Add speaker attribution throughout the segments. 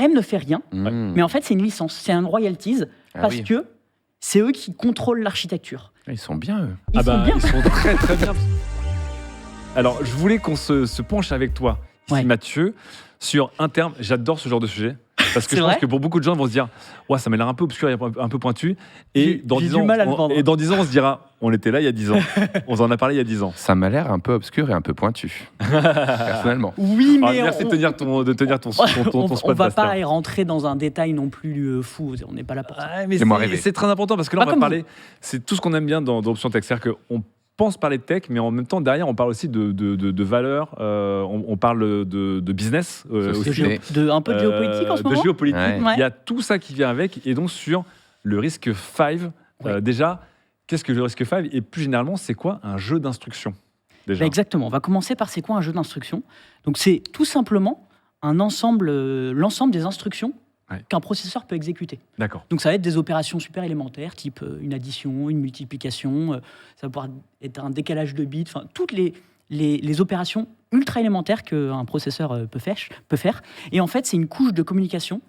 Speaker 1: ARM ne fait rien, mais en fait, c'est une licence, c'est un royalties, parce que c'est eux qui contrôlent l'architecture.
Speaker 2: Ils sont bien, eux.
Speaker 1: Ils sont bien.
Speaker 3: Ils sont très très bien. Alors, je voulais qu'on se penche avec toi, ici, Mathieu, sur un terme. J'adore ce genre de sujet. Parce que je pense que pour beaucoup de gens, ils vont se dire ouais, ça m'a l'air un peu obscur et un peu pointu. Et dans 10 ans, on se dira on était là il y a 10 ans. On en a parlé il y a 10 ans.
Speaker 2: Ça m'a l'air un peu obscur et un peu pointu, personnellement.
Speaker 1: Oui, mais.
Speaker 3: Merci de tenir ton spot.
Speaker 1: On ne va pas y rentrer dans un détail non plus fou. On n'est pas là pour ça.
Speaker 3: C'est très important parce que là, on va parler. C'est tout ce qu'on aime bien dans Option Tech. C'est-à-dire qu'on pense parler de tech, mais en même temps, derrière, on parle aussi de valeurs, on parle de business. Aussi.
Speaker 1: Un peu de géopolitique en ce moment.
Speaker 3: De géopolitique. Il y a tout ça qui vient avec. Et donc, sur le risque 5, déjà, qu'est-ce que le risque 5 ? Et plus généralement, c'est quoi un jeu d'instruction déjà ?
Speaker 1: Exactement. On va commencer par c'est quoi un jeu d'instruction. Donc, c'est tout simplement l'ensemble des instructions qu'un processeur peut exécuter.
Speaker 3: D'accord.
Speaker 1: Donc ça va être des opérations super élémentaires, type une addition, une multiplication, ça va pouvoir être un décalage de bits, enfin toutes les opérations ultra élémentaires qu'un processeur peut faire. Et en fait, c'est une couche de communication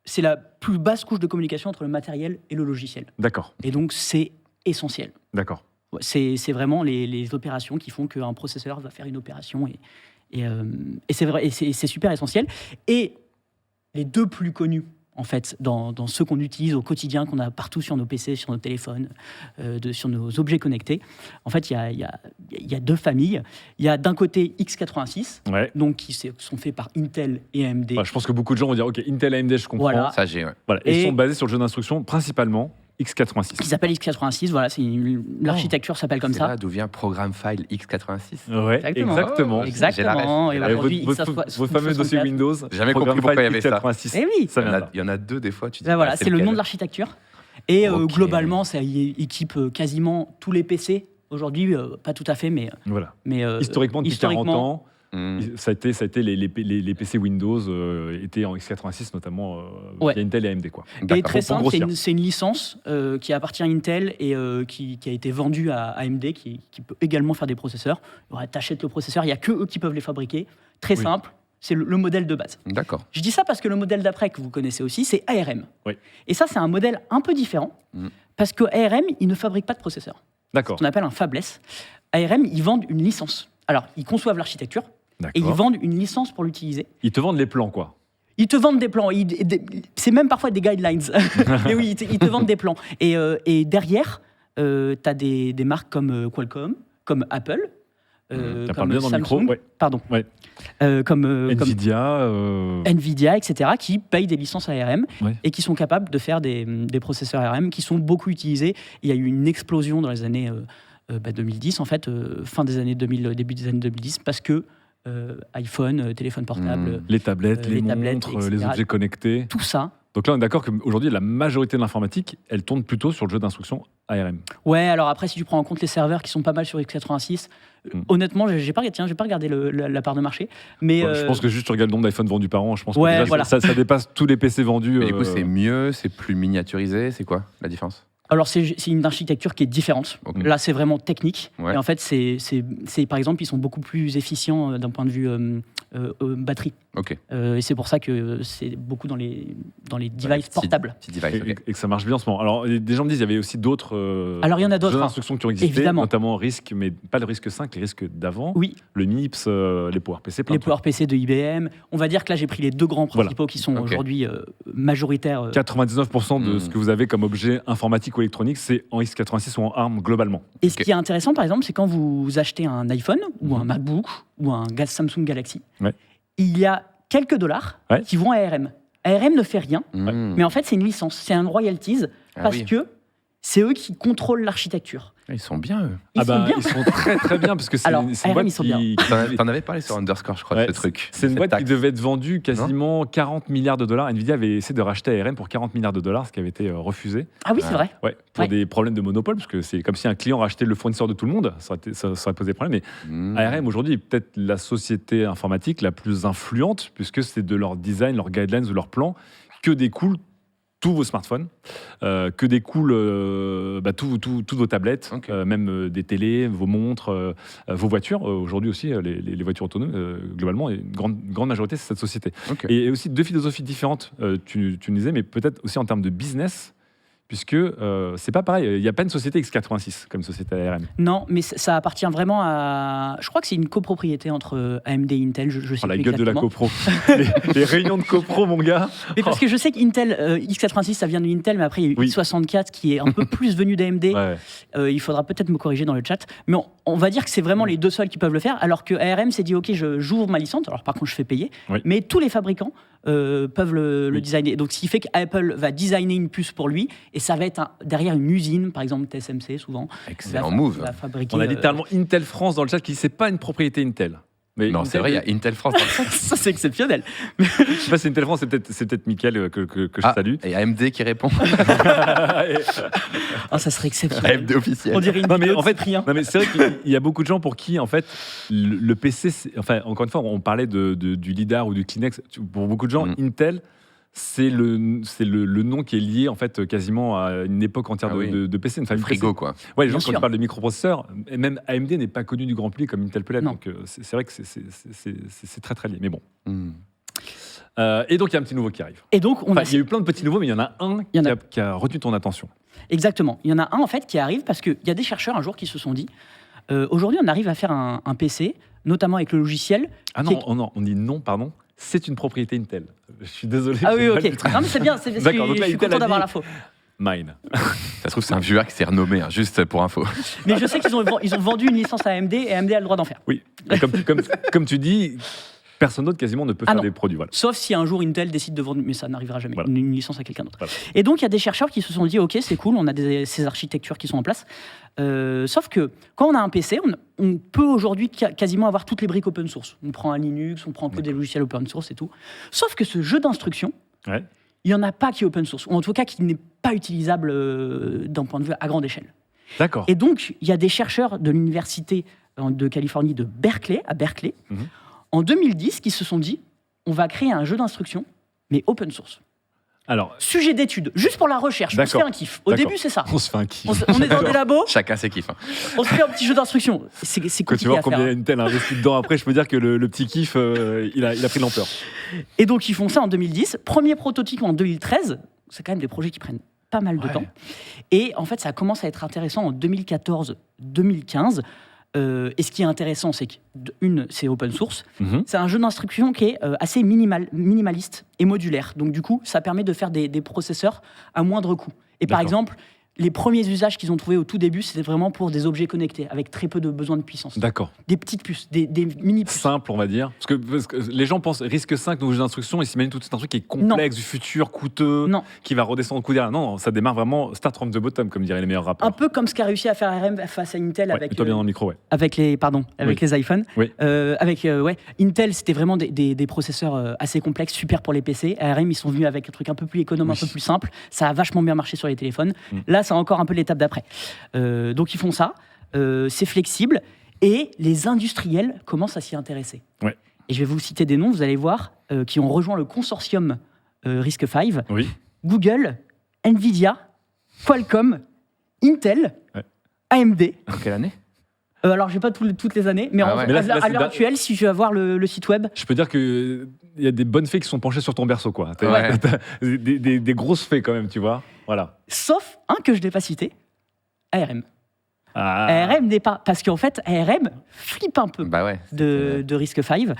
Speaker 1: c'est la plus basse couche de communication entre le matériel et le logiciel.
Speaker 3: D'accord.
Speaker 1: Et donc c'est essentiel.
Speaker 3: D'accord.
Speaker 1: C'est vraiment les opérations qui font qu'un processeur va faire une opération et c'est vrai, et c'est super essentiel. Et les deux plus connus, en fait, dans ceux qu'on utilise au quotidien, qu'on a partout sur nos PC, sur nos téléphones, sur nos objets connectés, en fait, il y a deux familles. Il y a d'un côté x86, donc qui sont faits par Intel et AMD.
Speaker 3: Je pense que beaucoup de gens vont dire, OK, Intel, AMD, je comprends.
Speaker 1: Voilà.
Speaker 2: Ça, j'ai,
Speaker 3: et ils sont basés sur le jeu d'instruction, principalement x86.
Speaker 1: Qui s'appelle x86, voilà, l'architecture s'appelle comme ça.
Speaker 2: C'est là d'où vient Program File x86.
Speaker 3: Ouais, exactement.
Speaker 1: Exactement. Et aujourd'hui,
Speaker 3: votre fameux dossier Windows.
Speaker 2: J'ai jamais compris pourquoi il y avait ça.
Speaker 1: Eh oui.
Speaker 2: Il y en a deux des fois. Tu dis,
Speaker 1: voilà, c'est le nom de l'architecture. Et globalement, ça équipe quasiment tous les PC. Aujourd'hui, pas tout à fait, mais
Speaker 3: historiquement, depuis 40 ans. Ça a été les PC Windows étaient en x86 notamment via Intel et AMD quoi.
Speaker 1: Et très simple, c'est une licence qui appartient à Intel et qui a été vendue à AMD qui peut également faire des processeurs. T'achètes le processeur, il n'y a que eux qui peuvent les fabriquer. Très simple, c'est le modèle de base.
Speaker 2: D'accord.
Speaker 1: Je dis ça parce que le modèle d'après que vous connaissez aussi, c'est ARM. Et ça, c'est un modèle un peu différent parce que ARM, il ne fabrique pas de processeur.
Speaker 3: D'accord.
Speaker 1: C'est ce qu'on appelle un fabless. ARM, ils vendent une licence. Alors, ils conçoivent l'architecture. Et ils vendent une licence pour l'utiliser.
Speaker 3: Ils te vendent les plans, quoi.
Speaker 1: Ils te vendent des plans. C'est même parfois des guidelines. Mais oui, ils te vendent des plans. Et derrière, tu as des marques comme Qualcomm, comme Apple, comme
Speaker 3: bien dans
Speaker 1: Samsung,
Speaker 3: le micro.
Speaker 1: Pardon.
Speaker 3: Comme Nvidia,
Speaker 1: Nvidia, etc., qui payent des licences ARM et qui sont capables de faire des processeurs ARM qui sont beaucoup utilisés. Il y a eu une explosion dans les années 2010, en fait, fin des années 2000, début des années 2010, parce que iPhone, téléphone portable,
Speaker 3: les tablettes, les montres,
Speaker 1: etc.,
Speaker 3: les objets connectés.
Speaker 1: Tout ça.
Speaker 3: Donc là, on est d'accord qu'aujourd'hui, la majorité de l'informatique, elle tourne plutôt sur le jeu d'instruction ARM.
Speaker 1: Ouais, alors après, si tu prends en compte les serveurs qui sont pas mal sur x86, honnêtement, j'ai pas regardé la part de marché. Mais
Speaker 3: je pense que juste tu regardes le nombre d'iPhone vendus par an, je pense que déjà, ça dépasse tous les PC vendus.
Speaker 2: Mais du coup, c'est mieux, c'est plus miniaturisé, c'est quoi la différence ?
Speaker 1: Alors, c'est une architecture qui est différente. Là, c'est vraiment technique. Et en fait, par exemple, ils sont beaucoup plus efficients d'un point de vue batterie. Et c'est pour ça que c'est beaucoup dans les devices portables.
Speaker 3: Et que ça marche bien en ce moment. Alors, des gens me disent qu'il y avait aussi d'autres
Speaker 1: alors, il y en a d'autres,
Speaker 3: instructions qui ont existé, notamment risque, mais pas le risque 5, les risques d'avant.
Speaker 1: Oui.
Speaker 3: Le MIPS, les PowerPC.
Speaker 1: Les PowerPC de IBM. On va dire que là, j'ai pris les deux grands principaux qui sont aujourd'hui majoritaires.
Speaker 3: 99% de ce que vous avez comme objet informatique ou électronique, c'est en x86 ou en ARM globalement.
Speaker 1: Et ce qui est intéressant, par exemple, c'est quand vous achetez un iPhone ou un MacBook ou un Samsung Galaxy, il y a quelques dollars qui vont à ARM. ARM ne fait rien, mais en fait, c'est une licence, c'est un royalties parce que c'est eux qui contrôlent l'architecture.
Speaker 2: Ils sont bien, eux.
Speaker 1: Ils
Speaker 3: sont très très bien parce que c'est une boîte qui...
Speaker 2: T'en avais parlé sur Underscore, je crois, de ce truc.
Speaker 3: C'est une boîte qui devait être vendue quasiment 40 milliards de dollars. Nvidia avait essayé de racheter ARM pour 40 milliards de dollars, ce qui avait été refusé.
Speaker 1: Ah oui, c'est vrai.
Speaker 3: Pour des problèmes de monopole, parce que c'est comme si un client rachetait le fournisseur de tout le monde. Ça aurait posé problème. Mais ARM aujourd'hui est peut-être la société informatique la plus influente, puisque c'est de leur design, leurs guidelines ou leurs plans que découlent tous vos smartphones, que découlent toutes vos tablettes, même des télés, vos montres, vos voitures. Aujourd'hui aussi, les voitures autonomes, globalement, une grande majorité, c'est cette société. Et aussi deux philosophies différentes, tu nous disais, mais peut-être aussi en termes de business, puisque c'est pas pareil. Il n'y a pas une société x86 comme société ARM.
Speaker 1: Non, mais ça appartient vraiment à... Je crois que c'est une copropriété entre AMD et Intel, je sais
Speaker 3: la
Speaker 1: plus
Speaker 3: gueule
Speaker 1: exactement.
Speaker 3: de la copro. les réunions de copro, mon gars.
Speaker 1: Mais parce que je sais qu'Intel, x86, ça vient de Intel, mais après, il y a eu x64 qui est un peu plus venu d'AMD. Il faudra peut-être me corriger dans le chat. Mais on va dire que c'est vraiment les deux seuls qui peuvent le faire, alors que ARM s'est dit, OK, j'ouvre ma licence. Alors par contre, je fais payer. Mais tous les fabricants peuvent le designer. Donc, ce qui fait qu'Apple va designer une puce pour lui, et ça va être derrière une usine, par exemple TSMC, souvent.
Speaker 2: Excellent move.
Speaker 3: On a littéralement Intel France dans le chat qui dit c'est pas une propriété Intel.
Speaker 2: Mais non, c'est vrai, il y a Intel France dans le chat.
Speaker 1: Ça, c'est exceptionnel.
Speaker 3: Je sais pas si Intel France, c'est peut-être Mickaël que je salue.
Speaker 2: Et AMD qui répond.
Speaker 1: Ça serait exceptionnel.
Speaker 2: AMD officiel.
Speaker 1: On dirait une
Speaker 3: mais en fait,
Speaker 1: rien.
Speaker 3: Non, mais c'est vrai qu'il y a beaucoup de gens pour qui, en fait, le PC, encore une fois, on parlait du LIDAR ou du Kleenex. Pour beaucoup de gens, Intel, c'est le nom qui est lié en fait quasiment à une époque entière de PC, une famille
Speaker 2: frigo
Speaker 3: PC.
Speaker 2: quoi.
Speaker 3: Ouais, les gens quand ils parlent de microprocesseurs, et même AMD n'est pas connu du grand public comme Intel peut l'être. Donc c'est vrai que c'est très très lié. Mais bon. Et donc il y a un petit nouveau qui arrive.
Speaker 1: Et donc il
Speaker 3: y a eu plein de petits nouveaux, mais il y en a un qui a retenu ton attention.
Speaker 1: Exactement. Il y en a un en fait qui arrive parce qu'il y a des chercheurs un jour qui se sont dit aujourd'hui on arrive à faire un PC, notamment avec le logiciel.
Speaker 3: Ah non, on dit non, pardon. C'est une propriété Intel. Je suis désolé.
Speaker 1: Ah oui, ok. Non, mais c'est bien.
Speaker 3: D'accord, donc là,
Speaker 1: je suis content d'avoir l'info.
Speaker 3: Mine.
Speaker 2: Ça se trouve, c'est un viewer qui s'est renommé, juste pour info.
Speaker 1: Mais je sais qu'ils ont vendu une licence à AMD et AMD a le droit d'en faire.
Speaker 3: Oui. Comme tu dis, personne d'autre quasiment ne peut faire des produits. Voilà.
Speaker 1: Sauf si un jour Intel décide de vendre, mais ça n'arrivera jamais, une licence à quelqu'un d'autre.
Speaker 3: Voilà.
Speaker 1: Et donc il y a des chercheurs qui se sont dit, ok, c'est cool, on a ces architectures qui sont en place. Sauf que quand on a un PC, on peut aujourd'hui quasiment avoir toutes les briques open source. On prend un Linux, on prend que des logiciels open source et tout. Sauf que ce jeu d'instructions, il n'y en a pas qui est open source, ou en tout cas qui n'est pas utilisable d'un point de vue à grande échelle.
Speaker 3: D'accord.
Speaker 1: Et donc, il y a des chercheurs de l'université de Californie de Berkeley, à Berkeley, en 2010, qui se sont dit, on va créer un jeu d'instruction, mais open source.
Speaker 3: Alors,
Speaker 1: sujet d'étude, juste pour la recherche, on se fait un kiff. Au début, c'est ça.
Speaker 3: On se fait un kiff.
Speaker 1: On est dans des labos.
Speaker 2: Chacun ses kiffs.
Speaker 1: On se fait un petit jeu d'instruction. C'est compliqué
Speaker 3: quand tu vois
Speaker 1: à faire.
Speaker 3: combien Intel a investi dedans après, je peux dire que le petit kiff, il a pris de l'ampleur.
Speaker 1: Et donc, ils font ça en 2010. Premier prototype en 2013. C'est quand même des projets qui prennent pas mal de temps. Et en fait, ça commence à être intéressant en 2014-2015. Et ce qui est intéressant, c'est que, c'est open source. C'est un jeu d'instruction qui est assez minimaliste et modulaire. Donc, du coup, ça permet de faire des processeurs à moindre coût. Et par exemple, les premiers usages qu'ils ont trouvés au tout début, c'était vraiment pour des objets connectés, avec très peu de besoin de puissance.
Speaker 3: D'accord.
Speaker 1: Des petites puces, des mini-puces.
Speaker 3: Simple, on va dire. Parce que les gens pensent risque 5, nouveaux jeux d'instruction, ils s'imaginent tout un truc qui est complexe, du futur, coûteux, qui va redescendre au coup derrière. Non, ça démarre vraiment start from the bottom, comme diraient les meilleurs rappeurs.
Speaker 1: Un peu comme ce qu'a réussi à faire ARM face à Intel avec...
Speaker 3: Toi bien dans le micro,
Speaker 1: Avec les iPhones.
Speaker 3: Oui.
Speaker 1: Intel, c'était vraiment des processeurs assez complexes, super pour les PC. ARM, ils sont venus avec un truc un peu plus économe, un peu plus simple. Ça a vachement bien marché sur les téléphones. Là, c'est encore un peu l'étape d'après. Donc, ils font ça. C'est flexible. Et les industriels commencent à s'y intéresser. Et je vais vous citer des noms, vous allez voir, qui ont rejoint le consortium RISC-V. Google, Nvidia, Qualcomm, Intel, AMD.
Speaker 2: En quelle année ?
Speaker 1: Alors, je n'ai pas toutes les années, mais à l'heure actuelle, si je vais voir le site web...
Speaker 3: Je peux dire qu'il y a des bonnes fées qui sont penchées sur ton berceau, quoi. Des grosses fées, quand même, tu vois. Voilà.
Speaker 1: Sauf un que je n'ai pas cité, ARM. ARM n'est pas... Parce qu'en fait, ARM flippe un peu de RISC-V.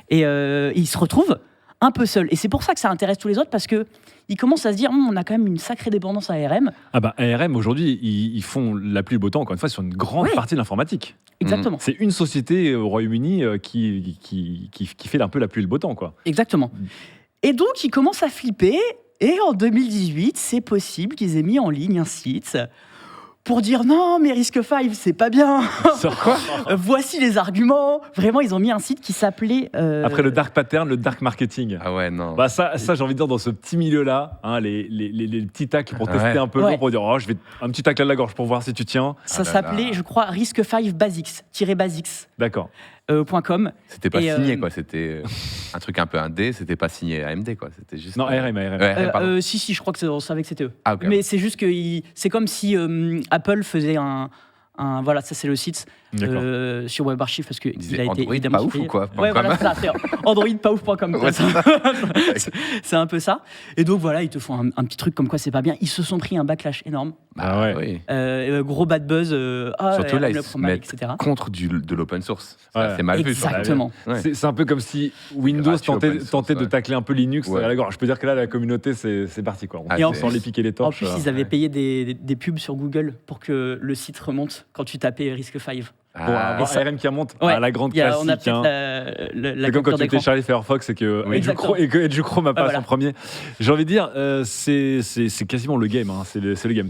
Speaker 1: Et il se retrouve un peu seul. Et c'est pour ça que ça intéresse tous les autres, parce qu'ils commencent à se dire, on a quand même une sacrée dépendance à ARM.
Speaker 3: ARM, aujourd'hui, ils font la pluie et le beau temps, encore une fois, sur une grande partie de l'informatique.
Speaker 1: Exactement.
Speaker 3: C'est une société au Royaume-Uni qui fait un peu la pluie et le beau temps, quoi.
Speaker 1: Exactement. Et donc, ils commencent à flipper. Et en 2018, c'est possible qu'ils aient mis en ligne un site pour dire non, mais RISC-V, c'est pas bien.
Speaker 3: Sur quoi ?
Speaker 1: Voici les arguments. Vraiment, ils ont mis un site qui s'appelait...
Speaker 3: Après le dark pattern, le dark marketing.
Speaker 2: Ah ouais, non.
Speaker 3: Ça, j'ai envie de dire, dans ce petit milieu-là, les petits tacles pour tester un peu, pour dire, je vais un petit tacle à la gorge pour voir si tu tiens.
Speaker 1: Ça s'appelait, je crois, RISC-V Basics, _Basics.
Speaker 3: D'accord.
Speaker 1: .com.
Speaker 2: C'était pas
Speaker 1: Et,
Speaker 2: signé, quoi. C'était un truc un peu indé, c'était pas signé AMD, quoi. C'était juste.
Speaker 3: Non, ARM.
Speaker 2: pardon.
Speaker 1: Si, je crois on savait que c'était eux.
Speaker 2: Ah, ok.
Speaker 1: Mais c'est juste que c'est comme si Apple faisait voilà, ça c'est le site sur WebArchive parce qu'il a été
Speaker 2: Android
Speaker 1: évidemment
Speaker 2: pas ouf
Speaker 1: supprimé.
Speaker 2: ou quoi
Speaker 1: Ouais, voilà, c'est ça, c'est androidpaouf.com.
Speaker 2: Ouais, c'est ça.
Speaker 1: C'est un peu ça. Et donc voilà, ils te font un petit truc comme quoi c'est pas bien. Ils se sont pris un backlash énorme.
Speaker 3: Ah ouais.
Speaker 2: Oui.
Speaker 1: Gros bad buzz.
Speaker 2: Surtout là, ils
Speaker 1: le
Speaker 2: se
Speaker 1: prend mal,
Speaker 2: mettent
Speaker 1: etc.
Speaker 2: contre de l'open source.
Speaker 3: Ouais.
Speaker 2: C'est mal vu. ça.
Speaker 1: Exactement.
Speaker 2: Ouais.
Speaker 3: C'est un peu comme si Windows
Speaker 2: Gratuit, open source,
Speaker 3: tentait de tacler un peu Linux.
Speaker 2: Ouais.
Speaker 3: À la gorge. Je peux dire que là, la communauté, c'est parti. Quoi.
Speaker 2: Ah,
Speaker 1: Et en
Speaker 3: Sans les piquer les
Speaker 1: En
Speaker 3: torches.
Speaker 1: plus, ils avaient payé des pubs sur Google pour que le site remonte quand tu tapais RISC-V.
Speaker 3: Pour avoir
Speaker 1: Et ça-
Speaker 3: ARM qui remonte
Speaker 1: Ouais,
Speaker 3: à la grande
Speaker 1: on a
Speaker 3: classique.
Speaker 1: peut-être la
Speaker 3: C'est comme quand
Speaker 1: capture
Speaker 3: tu
Speaker 1: d'écran.
Speaker 3: télécharges Firefox et que
Speaker 2: Oui.
Speaker 3: Edge du Chrome apparaît
Speaker 1: voilà.
Speaker 3: en premier. J'ai envie de dire, c'est quasiment le game. Hein. C'est le game.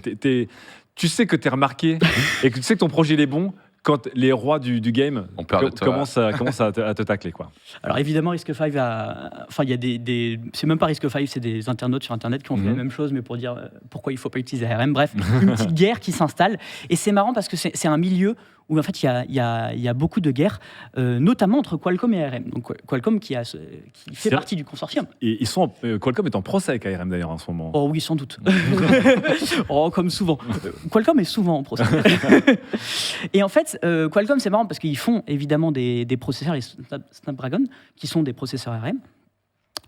Speaker 3: Tu sais que tu es remarqué et que tu sais que ton projet il est bon quand les rois du game
Speaker 2: On perd de toi.
Speaker 3: commencent à te tacler. Quoi.
Speaker 1: Alors évidemment, RISC-V enfin il y a c'est même pas RISC-V, c'est des internautes sur Internet qui ont fait la même chose, mais pour dire pourquoi il faut pas utiliser ARM. Bref, une petite guerre qui s'installe. Et c'est marrant parce que c'est un milieu où en fait il y a beaucoup de guerres, notamment entre Qualcomm et ARM. Donc Qualcomm qui fait partie du consortium.
Speaker 3: Et Qualcomm est en procès avec ARM d'ailleurs en ce moment.
Speaker 1: Oh oui, sans doute. Comme souvent. Qualcomm est souvent en procès. Et en fait, Qualcomm, c'est marrant parce qu'ils font évidemment des processeurs, les Snapdragon, qui sont des processeurs ARM.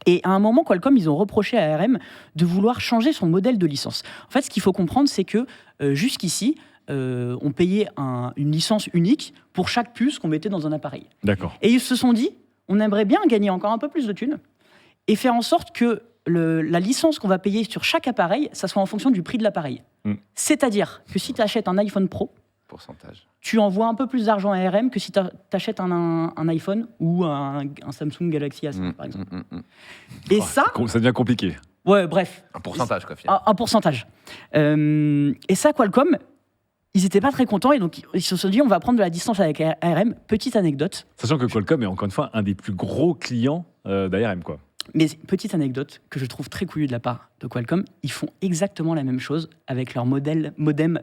Speaker 1: Et à un moment, Qualcomm, ils ont reproché à ARM de vouloir changer son modèle de licence. En fait, ce qu'il faut comprendre, c'est que jusqu'ici, on payait une licence unique pour chaque puce qu'on mettait dans un appareil.
Speaker 3: D'accord.
Speaker 1: Et ils se sont dit, on aimerait bien gagner encore un peu plus de thunes et faire en sorte que la licence qu'on va payer sur chaque appareil, ça soit en fonction du prix de l'appareil. C'est-à-dire que si tu achètes un iPhone Pro,
Speaker 2: Pourcentage.
Speaker 1: tu envoies un peu plus d'argent à ARM que si tu achètes un iPhone ou un Samsung Galaxy A5, par exemple. Et ça
Speaker 3: devient compliqué.
Speaker 1: Ouais, bref.
Speaker 2: Un pourcentage, quoi, finalement.
Speaker 1: Un pourcentage. Et ça, Qualcomm, ils n'étaient pas très contents et donc ils se sont dit on va prendre de la distance avec ARM. Petite anecdote.
Speaker 3: Sachant que Qualcomm est encore une fois un des plus gros clients d'ARM. Quoi.
Speaker 1: Mais petite anecdote que je trouve très couillue de la part de Qualcomm, ils font exactement la même chose avec leur modem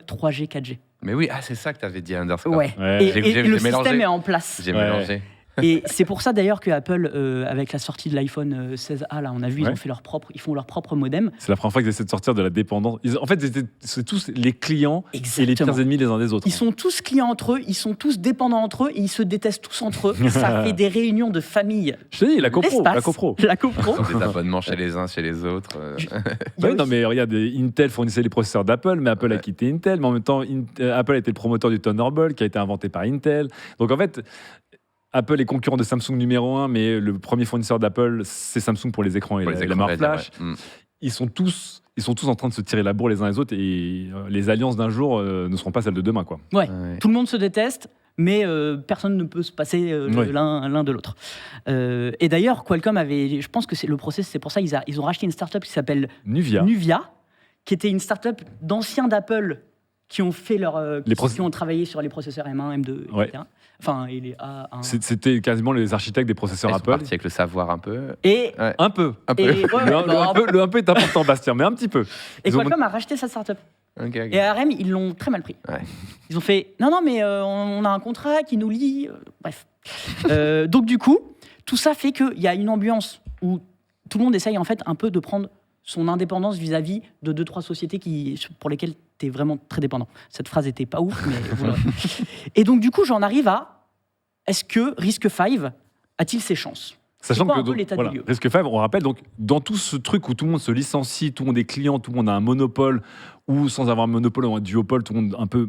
Speaker 1: 3G, 4G.
Speaker 2: Mais oui, c'est ça que tu avais dit, Underscore.
Speaker 1: Ouais.
Speaker 3: Ouais.
Speaker 1: Et le
Speaker 2: mélangé.
Speaker 1: système est en place.
Speaker 2: J'ai mélangé.
Speaker 1: Et c'est pour ça d'ailleurs que Apple, avec la sortie de l'iPhone 16A, là, on a vu,
Speaker 3: Ouais.
Speaker 1: ils font leur propre modem.
Speaker 3: C'est la première fois qu'ils essaient de sortir de la dépendance. En fait, c'est tous les clients et les
Speaker 1: Exactement.
Speaker 3: pires ennemis les uns des autres.
Speaker 1: Ils sont tous clients entre eux, ils sont tous dépendants entre eux et ils se détestent tous entre eux. Ça fait des réunions de famille.
Speaker 3: Je te dis, la copro.
Speaker 1: L'espace,
Speaker 3: La copro.
Speaker 1: La copro.
Speaker 2: Des abonnements chez les uns, chez les autres.
Speaker 3: Oui, non, mais regarde, Intel fournissait les processeurs d'Apple, mais Apple a quitté Intel. Mais en même temps, Apple a été le promoteur du Thunderbolt qui a été inventé par Intel. Donc en fait, Apple est concurrent de Samsung numéro 1, mais le premier fournisseur d'Apple, c'est Samsung pour les écrans et
Speaker 2: Pour les
Speaker 3: la
Speaker 2: écrans,
Speaker 3: mémoire
Speaker 2: on va dire,
Speaker 3: flash.
Speaker 2: ouais.
Speaker 3: Ils sont tous en train de se tirer la bourre les uns les autres et les alliances d'un jour ne seront pas celles de demain. Quoi.
Speaker 1: Ouais.
Speaker 2: Ouais.
Speaker 1: Tout le monde se déteste, mais personne ne peut se passer
Speaker 3: Ouais.
Speaker 1: l'un de l'autre. Et d'ailleurs, Qualcomm avait, je pense que c'est le process, c'est pour ça ils ont racheté une startup qui s'appelle
Speaker 3: Nuvia.
Speaker 1: Nuvia, qui était une startup d'anciens d'Apple qui ont fait qui ont travaillé sur les processeurs M1, M2, etc.
Speaker 3: Ouais.
Speaker 1: Enfin, et les A1.
Speaker 3: C'était quasiment les architectes des processeurs
Speaker 2: Ils sont
Speaker 3: Apple.
Speaker 2: partis avec le savoir un peu.
Speaker 1: Et
Speaker 3: Un peu.
Speaker 2: Un peu.
Speaker 1: Et, ouais,
Speaker 3: Le un peu est important, Bastien, mais un petit peu.
Speaker 1: et
Speaker 3: Ils ont-
Speaker 1: Qualcomm a racheté sa startup.
Speaker 2: Ok, ok.
Speaker 1: Et ARM, ils l'ont très mal pris.
Speaker 2: Ouais.
Speaker 1: Ils ont fait non, mais on a un contrat qui nous lie. Bref. Donc, du coup, tout ça fait qu'il y a une ambiance où tout le monde essaye en fait un peu de prendre son indépendance vis-à-vis de 2-3 sociétés pour lesquelles tu es vraiment très dépendant. Cette phrase était pas ouf, mais vous l'aurez. Et donc, du coup, j'en arrive à est-ce que RISC-V a-t-il ses chances?
Speaker 3: Sachant
Speaker 1: C'est quoi
Speaker 3: que
Speaker 1: un peu
Speaker 3: donc,
Speaker 1: l'état
Speaker 3: voilà,
Speaker 1: des lieux?
Speaker 3: RISC-V, on rappelle, donc, dans tout ce truc où tout le monde se licencie, tout le monde est client, tout le monde a un monopole, ou sans avoir un monopole ou un duopole, tout le monde un peu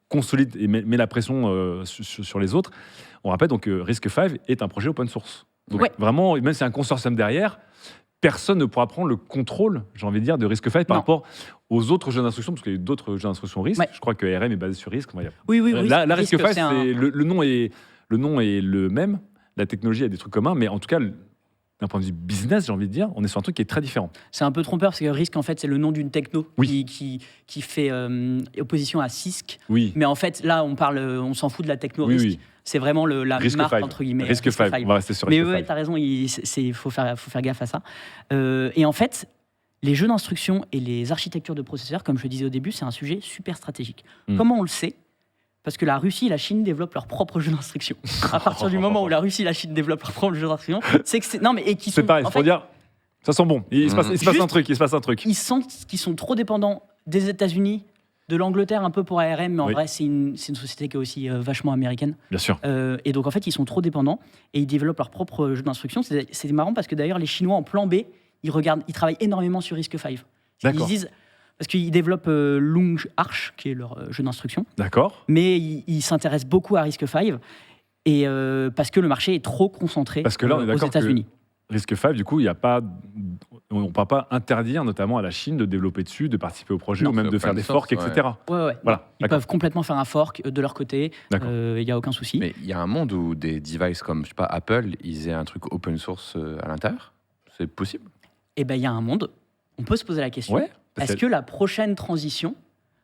Speaker 3: consolide et met la pression sur les autres, on rappelle donc que RISC-V est un projet open source. Donc
Speaker 1: Ouais.
Speaker 3: vraiment, même s'il y a un consortium derrière, personne ne pourra prendre le contrôle, j'ai envie de dire, de RISC-V par
Speaker 1: Non.
Speaker 3: rapport aux autres jeux d'instruction, parce qu'il y a d'autres jeux d'instruction RISC.
Speaker 1: Ouais.
Speaker 3: Je crois que ARM est basé sur RISC. On va dire.
Speaker 1: Oui,
Speaker 3: Là,
Speaker 1: RISC,
Speaker 3: RISC-V,
Speaker 1: c'est un-
Speaker 3: le nom est le même, la technologie a des trucs communs, mais en tout cas, d'un point de vue business, j'ai envie de dire, on est sur un truc qui est très différent.
Speaker 1: C'est un peu trompeur parce que RISC, en fait, c'est le nom d'une techno
Speaker 3: Oui.
Speaker 1: qui fait opposition à CISC.
Speaker 3: Oui,
Speaker 1: Mais en fait, là, on s'en fout de la techno
Speaker 3: oui,
Speaker 1: RISC.
Speaker 3: oui.
Speaker 1: C'est vraiment la
Speaker 3: RISC-V.
Speaker 1: marque, entre guillemets.
Speaker 3: RISC-V, on va rester sur
Speaker 1: Mais
Speaker 3: RISC-V.
Speaker 1: ouais, t'as raison, il faut faire gaffe à ça. Et en fait, les jeux d'instruction et les architectures de processeurs, comme je le disais au début, c'est un sujet super stratégique.
Speaker 3: Mm.
Speaker 1: Comment on le sait? Parce que la Russie et la Chine développent leur propre jeu d'instruction. À partir du moment où la Russie et la Chine développent leur propre jeu d'instruction, c'est que non mais et qui sont.
Speaker 3: C'est pareil,
Speaker 1: en
Speaker 3: faut
Speaker 1: fait,
Speaker 3: dire, ça sent bon. Il se passe un truc.
Speaker 1: Ils sentent qu'ils sont trop dépendants des États-Unis, de l'Angleterre un peu pour ARM, mais en vrai c'est une société qui est aussi vachement américaine.
Speaker 3: Bien sûr.
Speaker 1: Et donc en fait ils sont trop dépendants et ils développent leur propre jeu d'instruction. C'est marrant parce que d'ailleurs les Chinois en plan B, ils travaillent énormément sur RISC-V. Ils disent parce qu'ils développent Long Arch, qui est leur jeu d'instruction.
Speaker 3: D'accord.
Speaker 1: Mais ils s'intéressent beaucoup à RISC-V et parce que le marché est trop concentré
Speaker 3: parce que là, on est
Speaker 1: aux États-Unis.
Speaker 3: RISC-V, du coup, on ne peut pas interdire notamment à la Chine de développer dessus, de participer au projet ou même de faire des forks, etc.
Speaker 1: Ouais.
Speaker 3: Voilà,
Speaker 1: ils peuvent complètement faire un fork de leur côté, il n'y a aucun souci.
Speaker 2: Mais il y a un monde où des devices comme, je sais pas, Apple, ils aient un truc open source à l'intérieur. C'est possible?
Speaker 1: Eh bien, il y a un monde. On peut se poser la question.
Speaker 3: Ouais.
Speaker 1: Est-ce que la prochaine transition,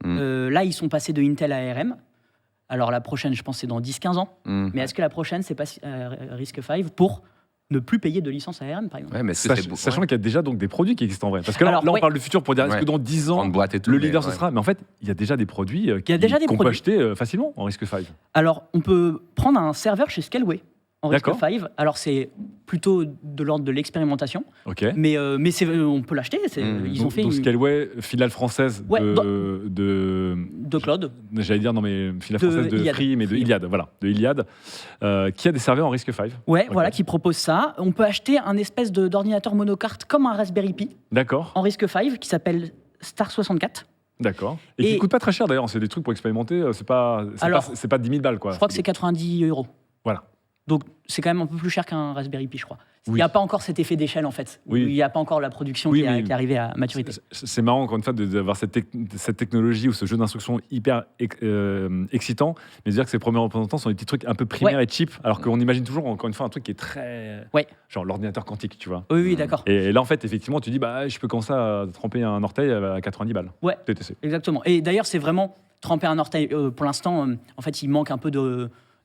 Speaker 1: là, ils sont passés de Intel à ARM. Alors, la prochaine, je pense, c'est dans 10-15 ans. Mais est-ce que la prochaine, c'est pas RISC-V pour ne plus payer de licence ARM, par exemple?
Speaker 2: Ouais, mais
Speaker 3: sachant qu'il y a déjà donc, des produits qui existent en vrai. Parce que là, on parle du futur pour dire est-ce que dans 10 ans, le leader ce sera. Mais en fait, il y a déjà des produits qu'on peut acheter facilement en RISC-V.
Speaker 1: Alors, on peut prendre un serveur chez Scaleway en RISC-V. Alors, c'est plutôt de l'ordre de l'expérimentation. Mais on peut l'acheter. Ils ont fait
Speaker 3: donc Scaleway, filiale française
Speaker 1: de Cloud.
Speaker 3: J'allais dire, non, mais filiale française de Free, mais de Iliad. Voilà, de Iliad, qui a des serveurs en RISC-V.
Speaker 1: Voilà, qui propose ça. On peut acheter un espèce d'ordinateur monocarte comme un Raspberry Pi.
Speaker 3: D'accord.
Speaker 1: En RISC-V, qui s'appelle Star 64.
Speaker 3: D'accord. Et qui ne coûte pas très cher d'ailleurs. C'est des trucs pour expérimenter. C'est pas 10 000 balles, quoi.
Speaker 1: Je crois que c'est 90 €.
Speaker 3: Voilà.
Speaker 1: Donc, c'est quand même un peu plus cher qu'un Raspberry Pi, je crois. Il n'y a pas encore cet effet d'échelle, en fait. Il n'y a pas encore la production qui est arrivée à maturité.
Speaker 3: C'est marrant, encore une fois, d'avoir cette technologie ou ce jeu d'instruction hyper excitant, mais de dire que ses premiers représentants sont des petits trucs un peu primaires et cheap, alors qu'on imagine toujours, encore une fois, un truc qui est très... genre l'ordinateur quantique, tu vois.
Speaker 1: Oui, d'accord.
Speaker 3: Et là, en fait, effectivement, tu dis, je peux commencer à tremper un orteil à 90 balles.
Speaker 1: Ouais, TTC. Exactement. Et d'ailleurs, c'est vraiment tremper un orteil. Pour l'instant, en fait, il manque un peu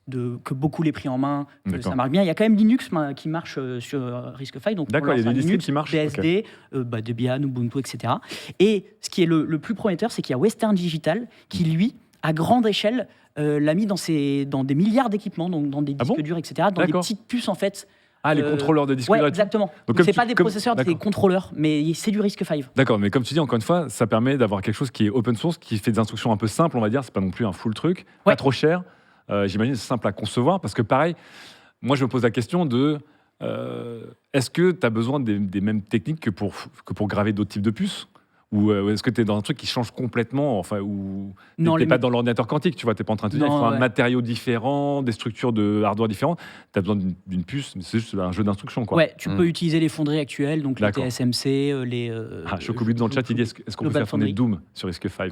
Speaker 1: que beaucoup l'aient pris en main, que ça marche bien. Il y a quand même Linux qui marche sur RISC-V. Donc
Speaker 3: d'accord, il y a des Linux qui marchent.
Speaker 1: BSD, Debian, Ubuntu, etc. Et ce qui est le plus prometteur, c'est qu'il y a Western Digital qui, lui, à grande échelle, l'a mis dans des milliards d'équipements, donc dans des disques durs, etc., dans des petites puces, en fait.
Speaker 3: Les contrôleurs de disques durs.
Speaker 1: Exactement. Donc c'est pas des processeurs, des contrôleurs, mais c'est du RISC-V.
Speaker 3: D'accord, mais comme tu dis, encore une fois, ça permet d'avoir quelque chose qui est open source, qui fait des instructions un peu simples, on va dire. C'est pas non plus un full truc, pas trop cher. J'imagine c'est simple à concevoir, parce que pareil, moi je me pose la question de est-ce que tu as besoin des mêmes techniques que pour graver d'autres types de puces, ou est-ce que tu es dans un truc qui change complètement, enfin, ou tu n'es pas dans l'ordinateur quantique, tu vois, tu n'es pas en train de te dire il faut un matériau différent, des structures de hardware différentes, tu as besoin d'une puce, mais c'est juste un jeu d'instruction, quoi.
Speaker 1: Ouais, tu peux utiliser les fonderies actuelles, donc les TSMC, les...
Speaker 3: Chocobut dans le chat, il dit est-ce qu'on peut faire tourner Doom sur RISC-V?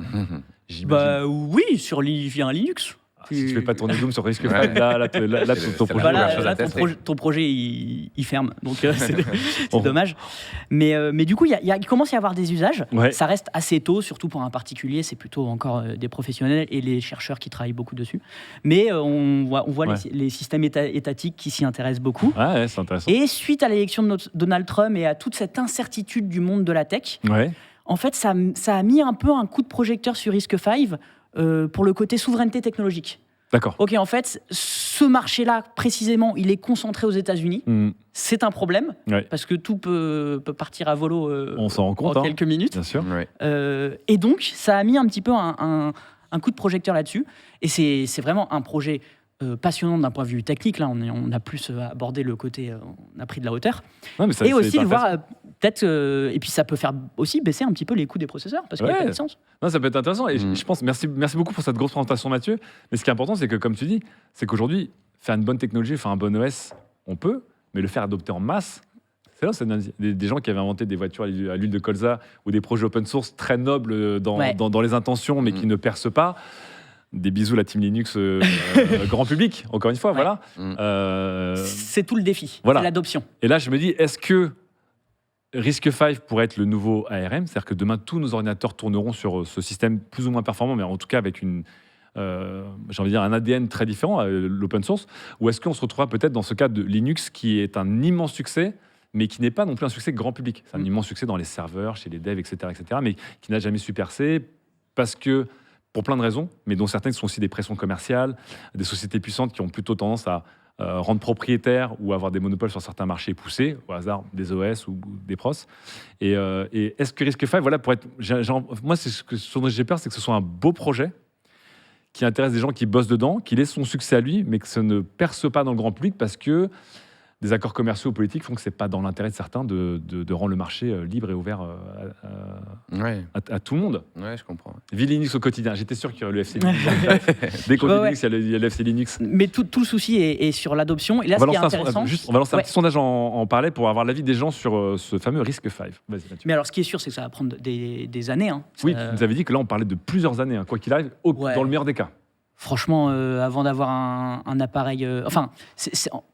Speaker 1: Oui, via un Linux.
Speaker 3: Si tu fais pas tourner Doom sur RISC-V, là,
Speaker 1: ton projet il ferme, donc c'est dommage. Mais du coup, il commence à y avoir des usages. Ça reste assez tôt, surtout pour un particulier. C'est plutôt encore des professionnels et les chercheurs qui travaillent beaucoup dessus. Mais on voit les systèmes étatiques qui s'y intéressent beaucoup.
Speaker 3: C'est intéressant.
Speaker 1: Et suite à l'élection de Donald Trump et à toute cette incertitude du monde de la tech, en fait, ça a mis un peu un coup de projecteur sur RISC-V. Pour le côté souveraineté technologique.
Speaker 3: D'accord.
Speaker 1: Ok, en fait, ce marché-là, précisément, il est concentré aux États-Unis. C'est un problème, parce que tout peut partir à volo
Speaker 3: on s'en rend compte,
Speaker 1: en quelques minutes.
Speaker 3: Bien sûr.
Speaker 1: Et donc, ça a mis un petit peu un coup de projecteur là-dessus. Et c'est vraiment un projet passionnant d'un point de vue technique. Là, on a plus abordé le côté, on a pris de la hauteur. Et aussi de voir peut-être, et puis ça peut faire aussi baisser un petit peu les coûts des processeurs parce qu'il n'y a pas de licence.
Speaker 3: Non, ça peut être intéressant. Et je pense, merci beaucoup pour cette grosse présentation, Mathieu. Mais ce qui est important, c'est que, comme tu dis, c'est qu'aujourd'hui, faire une bonne technologie, faire un bon OS, on peut, mais le faire adopter en masse. C'est là, c'est des gens qui avaient inventé des voitures à l'huile de colza ou des projets open source très nobles dans les intentions, mais qui ne percent pas. Des bisous, la team Linux, grand public, encore une fois, voilà.
Speaker 1: C'est tout le défi, c'est l'adoption.
Speaker 3: Et là, je me dis, est-ce que RISC-V pourrait être le nouveau ARM? C'est-à-dire que demain, tous nos ordinateurs tourneront sur ce système plus ou moins performant, mais en tout cas avec j'ai envie de dire un ADN très différent, l'open source. Ou est-ce qu'on se retrouvera peut-être dans ce cas de Linux qui est un immense succès, mais qui n'est pas non plus un succès grand public? C'est un immense succès dans les serveurs, chez les devs, etc., mais qui n'a jamais su percer parce que pour plein de raisons, mais dont certaines sont aussi des pressions commerciales, des sociétés puissantes qui ont plutôt tendance à rendre propriétaires ou avoir des monopoles sur certains marchés poussés, au hasard des OS ou des pros. Et est-ce que RISC-V, voilà, pour être... moi, ce dont j'ai peur, c'est que ce soit un beau projet qui intéresse des gens qui bossent dedans, qui laisse son succès à lui, mais que ça ne perce pas dans le grand public parce que des accords commerciaux ou politiques font que ce n'est pas dans l'intérêt de certains de rendre le marché libre et ouvert à tout le monde.
Speaker 2: Ouais, je comprends.
Speaker 3: Vie Linux au quotidien. J'étais sûr qu'il y aurait le FC Linux. Dès qu'on dit Linux, il y a le FC Linux.
Speaker 1: Mais tout le souci est sur l'adoption. Et là, ce qui est intéressant...
Speaker 3: on va lancer un petit sondage en parallèle pour avoir l'avis des gens sur ce fameux RISC-V. Vas-y, Mathieu.
Speaker 1: Mais alors, ce qui est sûr, c'est que ça va prendre des années. Hein.
Speaker 3: Oui, tu nous avais dit que là, on parlait de plusieurs années, quoi qu'il arrive, dans le meilleur des cas.
Speaker 1: Franchement, avant d'avoir un appareil...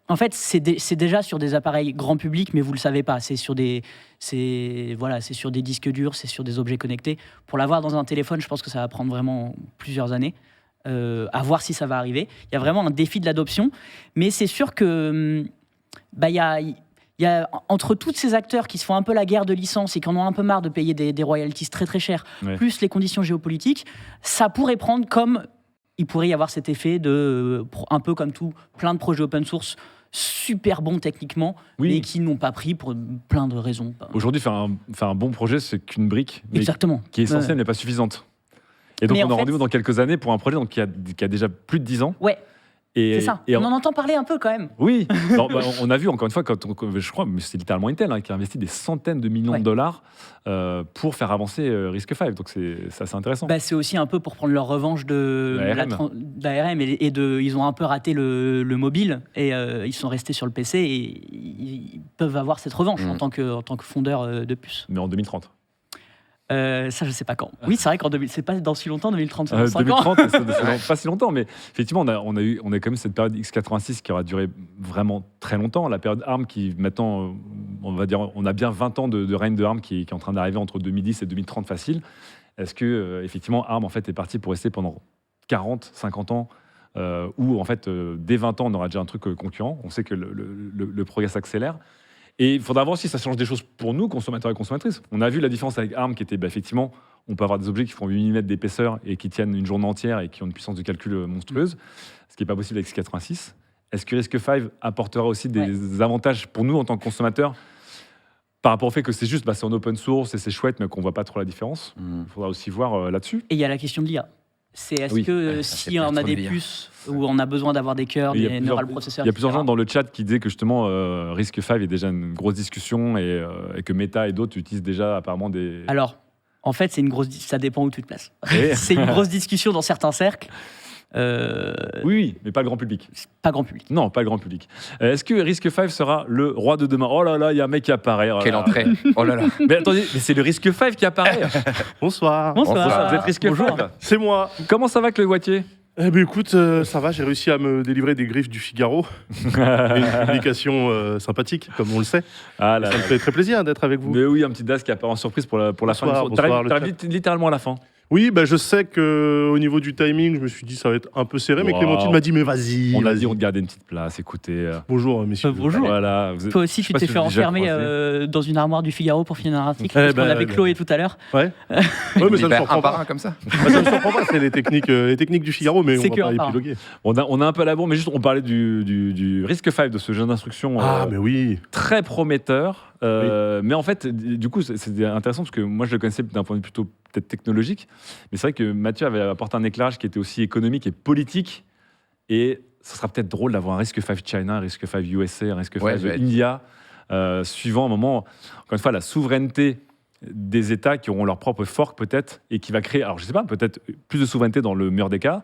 Speaker 1: en fait, c'est déjà sur des appareils grand public, mais vous ne le savez pas. C'est sur des disques durs, c'est sur des objets connectés. Pour l'avoir dans un téléphone, je pense que ça va prendre vraiment plusieurs années. À voir si ça va arriver. Il y a vraiment un défi de l'adoption. Mais c'est sûr que... il y a entre tous ces acteurs qui se font un peu la guerre de licence et qui en ont un peu marre de payer des royalties très très chères, plus les conditions géopolitiques, ça pourrait prendre comme... Il pourrait y avoir cet effet de, un peu comme tout, plein de projets open source super bons techniquement, mais qui n'ont pas pris pour plein de raisons.
Speaker 3: Aujourd'hui, faire un bon projet, c'est qu'une brique
Speaker 1: Exactement.
Speaker 3: Qui est essentielle, mais pas suffisante. Et donc, on a rendez-vous dans quelques années pour un projet qui a déjà plus de 10 ans.
Speaker 1: Ouais. C'est ça. On en entend parler un peu quand même.
Speaker 3: Oui. Alors, on a vu encore une fois, je crois, mais c'est littéralement Intel qui a investi des centaines de millions de dollars pour faire avancer RISC-V. Donc c'est assez intéressant.
Speaker 1: C'est aussi un peu pour prendre leur revanche de l'ARM ils ont un peu raté le mobile et ils sont restés sur le PC et ils peuvent avoir cette revanche en tant que fondeur de puces.
Speaker 3: Mais en 2030.
Speaker 1: Ça, je sais pas quand. Oui, c'est vrai qu'en c'est pas dans si longtemps, 2030, c'est dans 5
Speaker 3: 2030,
Speaker 1: ans.
Speaker 3: c'est pas si longtemps, mais effectivement, on a quand même cette période x86 qui aura duré vraiment très longtemps. La période ARM qui, maintenant, on va dire, on a bien 20 ans de règne de ARM qui est en train d'arriver entre 2010 et 2030 facile. Est-ce que, effectivement, ARM, en fait, est parti pour rester pendant 40, 50 ans où, en fait, dès 20 ans, on aura déjà un truc concurrent. On sait que le progrès s'accélère. Et il faudra voir si ça change des choses pour nous, consommateurs et consommatrices. On a vu la différence avec ARM qui était, effectivement, on peut avoir des objets qui font 8 mm d'épaisseur et qui tiennent une journée entière et qui ont une puissance de calcul monstrueuse, ce qui n'est pas possible avec x86. Est-ce que RISC-V apportera aussi des avantages pour nous en tant que consommateurs par rapport au fait que c'est juste, c'est en open source et c'est chouette, mais qu'on ne voit pas trop la différence? Il faudra aussi voir là-dessus.
Speaker 1: Et il y a la question de l'IA. Est-ce que si on a des puces où on a besoin d'avoir des cœurs, des neural processeurs,
Speaker 3: il y a plusieurs gens dans le chat qui disaient que justement RISC-V est déjà une grosse discussion et que Meta et d'autres utilisent déjà apparemment des...
Speaker 1: Alors, en fait, ça dépend où tu te places. C'est une grosse discussion dans certains cercles.
Speaker 3: Oui, mais pas le grand public.
Speaker 1: Pas grand public.
Speaker 3: Non, pas le grand public. Est-ce que RISC-V sera le roi de demain? Oh là là, il y a un mec qui apparaît.
Speaker 2: Quelle entrée. Oh là là.
Speaker 3: Mais attendez, mais c'est le RISC-V qui apparaît.
Speaker 4: Bonsoir.
Speaker 3: Vous êtes RISC-V?
Speaker 4: C'est moi.
Speaker 3: Comment ça va avec le boîtier?
Speaker 4: Écoute, ça va, j'ai réussi à me délivrer des griffes du Figaro. Une publication sympathique, comme on le sait. Ça me fait très plaisir d'être avec vous.
Speaker 3: Mais oui, un petit DAS qui apparaît en surprise pour la fin. T'arrives littéralement à la fin.
Speaker 4: Oui, je sais qu'au niveau du timing, je me suis dit ça va être un peu serré, mais Clémentine m'a dit mais vas-y.
Speaker 3: On a dit on te gardait une petite place, écoutez.
Speaker 4: Bonjour, messieurs.
Speaker 1: Bonjour.
Speaker 3: Voilà,
Speaker 1: toi aussi, tu t'es fait enfermer dans une armoire du Figaro pour finir un article, parce qu'on avait Chloé tout à l'heure.
Speaker 4: Ouais. Mais ça me surprend
Speaker 2: pas. Un comme ça.
Speaker 4: Ça me surprend pas, c'est les techniques du Figaro, mais on va pas épiloguer.
Speaker 3: On a un peu à la bourre, mais juste on parlait du RISC-V, de ce jeu d'instruction
Speaker 4: mais oui.
Speaker 3: très prometteur. Mais en fait, du coup, c'est intéressant parce que moi, je le connaissais d'un point de vue plutôt peut-être technologique, mais c'est vrai que Mathieu avait apporté un éclairage qui était aussi économique et politique, et ce sera peut-être drôle d'avoir un RISC-V China, un RISC-V USA, un RISC-V India, suivant un moment, encore une fois, la souveraineté des États qui auront leur propre fork peut-être, et qui va créer, alors je sais pas, peut-être plus de souveraineté dans le meilleur des cas,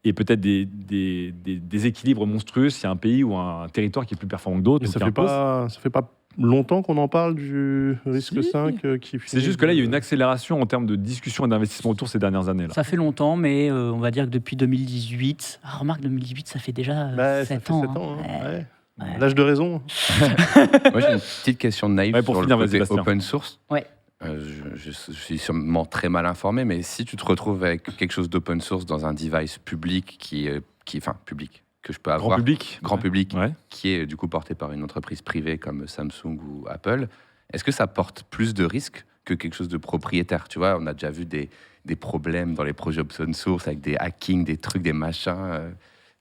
Speaker 3: et peut-être des équilibres monstrueux s'il y a un pays ou un territoire qui est plus performant que d'autres.
Speaker 4: Mais ça fait pas longtemps qu'on en parle du RISC-V qui...
Speaker 3: C'est juste que là, il y a une accélération en termes de discussion et d'investissement autour ces dernières années. Là.
Speaker 1: Ça fait longtemps, mais on va dire que depuis 2018... Ah, remarque, 2018, ça fait déjà 7 ans. 7 ans,
Speaker 4: ouais. L'âge de raison.
Speaker 2: Moi, j'ai une petite question de naïf sur le côté open source.
Speaker 1: Ouais.
Speaker 2: Je suis sûrement très mal informé, mais si tu te retrouves avec quelque chose d'open source dans un device public enfin, public, que je peux avoir, grand public, qui est du coup porté par une entreprise privée comme Samsung ou Apple, est-ce que ça porte plus de risques que quelque chose de propriétaire? Tu vois, on a déjà vu des des problèmes dans les projets open source avec des hackings, des trucs, des machins.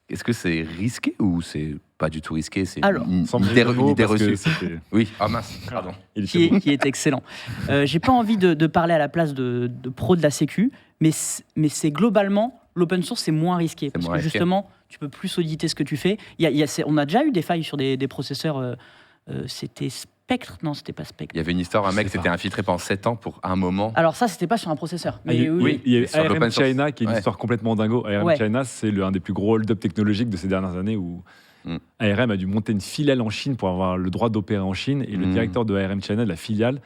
Speaker 2: Est-ce que c'est risqué ou c'est pas du tout risqué? C'est une idée reçue. Oui, mince, pardon.
Speaker 1: Qui est excellent. J'ai pas envie de parler à la place de pro de la sécu, mais c'est globalement, l'open source, c'est moins risqué. Parce que justement, tu peux plus auditer ce que tu fais. On a déjà eu des failles sur des processeurs. C'était Spectre? Non, c'était pas Spectre.
Speaker 2: Il y avait une histoire, un mec s'était infiltré pendant 7 ans pour un moment.
Speaker 1: Alors ça, c'était pas sur un processeur.
Speaker 3: Mais oui, il y a eu ARM China qui est une histoire complètement dingo. ARM China, c'est un des plus gros hold-up technologiques de ces dernières années où ARM a dû monter une filiale en Chine pour avoir le droit d'opérer en Chine. Et le directeur de ARM China, de la filiale,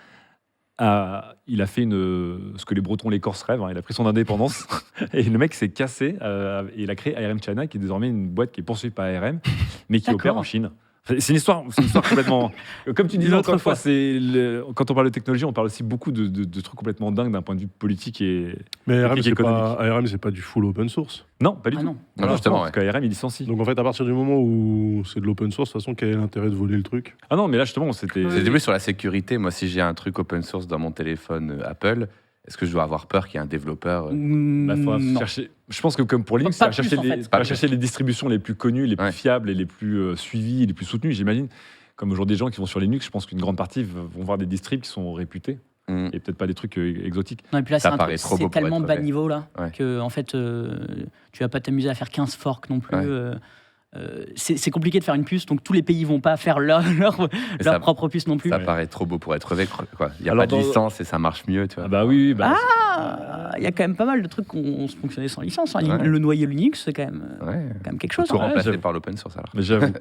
Speaker 3: il a fait ce que les Bretons, les Corses rêvent. Il a pris son indépendance. Et le mec s'est cassé. Et il a créé ARM China, qui est désormais une boîte qui est poursuivie par ARM, mais qui opère en Chine. C'est une histoire complètement. Comme tu disais l'autre fois, quand on parle de technologie, on parle aussi beaucoup de trucs complètement dingues d'un point de vue politique et économique.
Speaker 4: ARM, c'est pas du full open source.
Speaker 3: Non, pas du tout.
Speaker 2: Non, justement.
Speaker 3: Parce qu'ARM, il licencie.
Speaker 4: Donc en fait, à partir du moment où c'est de l'open source, de toute façon, quel est l'intérêt de voler le truc?
Speaker 3: Ah non, mais là, justement, c'était.
Speaker 2: C'était plus sur la sécurité. Moi, si j'ai un truc open source dans mon téléphone Apple, est-ce que je dois avoir peur qu'il y ait un développeur
Speaker 3: chercher. Je pense que comme pour Linux, c'est chercher les distributions les plus connues, les plus fiables et les plus suivies, les plus soutenues, j'imagine. Comme aujourd'hui, des gens qui vont sur Linux, je pense qu'une grande partie vont voir des distribs qui sont réputés. Et peut-être pas des trucs exotiques.
Speaker 1: Non, et puis là, c'est tellement bas niveau là, que en fait, tu vas pas t'amuser à faire 15 forks non plus. C'est compliqué de faire une puce, donc tous les pays vont pas faire leur propre puce non plus.
Speaker 2: Ça paraît trop beau pour être vrai. Il n'y a pas de licence et ça marche mieux. Tu vois.
Speaker 1: Il y a quand même pas mal de trucs qui ont fonctionné sans licence. Le noyau Linux, c'est quand même quelque chose.
Speaker 2: Tout remplacé par l'open source. Alors.
Speaker 3: J'avoue.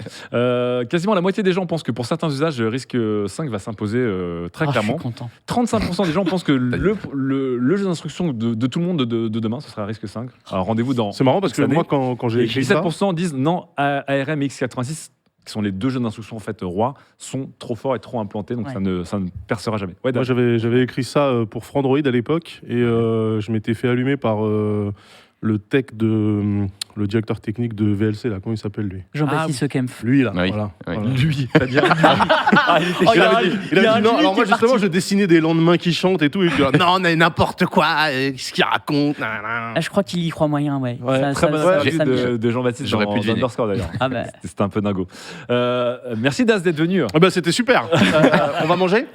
Speaker 3: Quasiment la moitié des gens pensent que pour certains usages, risque 5 va s'imposer très clairement.
Speaker 1: Je suis content.
Speaker 3: 35% des gens pensent que le jeu d'instruction de tout le monde de demain, ce sera risque 5. Alors rendez-vous dans.
Speaker 4: C'est marrant parce que moi, quand j'ai écrit ça.
Speaker 3: 17% disent non. ARM et x86, qui sont les deux jeux d'instruction en fait rois, sont trop forts et trop implantés, donc ça ne percera jamais.
Speaker 4: Moi, j'avais écrit ça pour Frandroid à l'époque, et je m'étais fait allumer par le directeur technique de VLC, là, comment il s'appelle lui?
Speaker 1: Jean-Baptiste Kempf.
Speaker 4: Lui, là.
Speaker 2: Oui.
Speaker 4: Voilà.
Speaker 3: Lui, c'est-à-dire.
Speaker 4: Il a dit non. Alors moi, justement, je dessinais des lendemains qui chantent et tout. Et puis, non, mais n'importe quoi, ce qu'il raconte.
Speaker 1: Je crois qu'il y croit moyen,
Speaker 3: Très bonne analyse de Jean-Baptiste dans Underscore d'ailleurs. C'était un peu dingo. Merci Daz d'être venu.
Speaker 4: C'était super. On va manger.